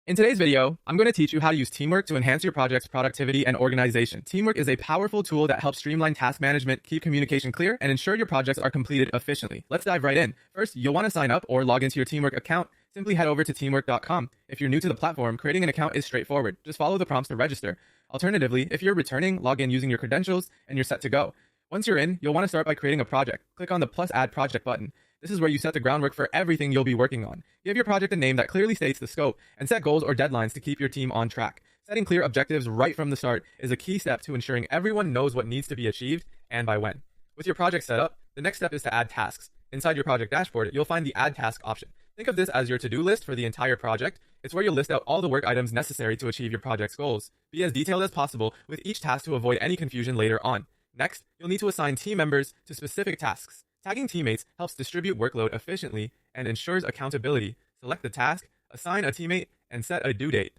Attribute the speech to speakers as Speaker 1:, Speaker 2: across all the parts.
Speaker 1: In today's video, I'm going to teach you how to use teamwork to enhance your project's productivity and organization. Teamwork is a powerful tool that helps streamline task management, keep communication clear, and ensure your projects are completed efficiently. Let's dive right in. First, you'll want to sign up or log into your Teamwork account. Simply head over to teamwork.com. If you're new to the platform, creating an account is straightforward. Just follow the prompts to register. Alternatively, if you're returning, log in using your credentials and you're set to go. Once you're in, you'll want to start by creating a project. Click on the plus add project button. This is where you set the groundwork for everything you'll be working on. Give your project a name that clearly states the scope and set goals or deadlines to keep your team on track. Setting clear objectives right from the start is a key step to ensuring everyone knows what needs to be achieved and by when. With your project set up, the next step is to add tasks. Inside your project dashboard, you'll find the Add Task option. Think of this as your to-do list for the entire project. It's where you'll list out all the work items necessary to achieve your project's goals. Be as detailed as possible with each task to avoid any confusion later on. Next, you'll need to assign team members to specific tasks. Tagging teammates helps distribute workload efficiently and ensures accountability. Select the task, assign a teammate, and set a due date.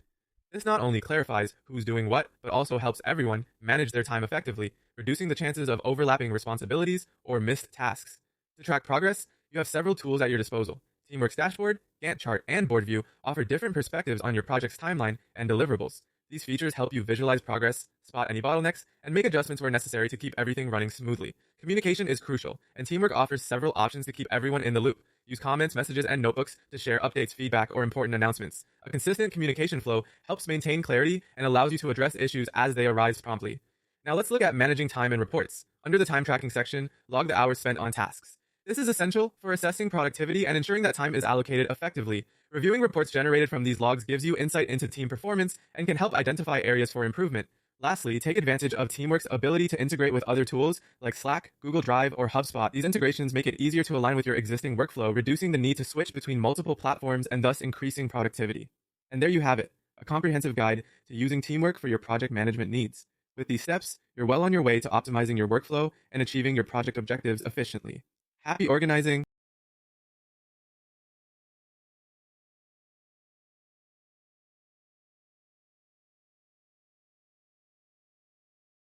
Speaker 1: This not only clarifies who's doing what, but also helps everyone manage their time effectively, reducing the chances of overlapping responsibilities or missed tasks. To track progress, you have several tools at your disposal. Teamwork's dashboard, Gantt chart, and board view offer different perspectives on your project's timeline and deliverables. These features help you visualize progress, spot any bottlenecks, and make adjustments where necessary to keep everything running smoothly. Communication is crucial, and Teamwork offers several options to keep everyone in the loop. Use comments, messages, and notebooks to share updates, feedback, or important announcements. A consistent communication flow helps maintain clarity and allows you to address issues as they arise promptly. Now let's look at managing time and reports. Under the time tracking section, log the hours spent on tasks. This is essential for assessing productivity and ensuring that time is allocated effectively. Reviewing reports generated from these logs gives you insight into team performance and can help identify areas for improvement. Lastly, take advantage of Teamwork's ability to integrate with other tools like Slack, Google Drive, or HubSpot. These integrations make it easier to align with your existing workflow, reducing the need to switch between multiple platforms and thus increasing productivity. And there you have it, a comprehensive guide to using Teamwork for your project management needs. With these steps, you're well on your way to optimizing your workflow and achieving your project objectives efficiently. Happy organizing!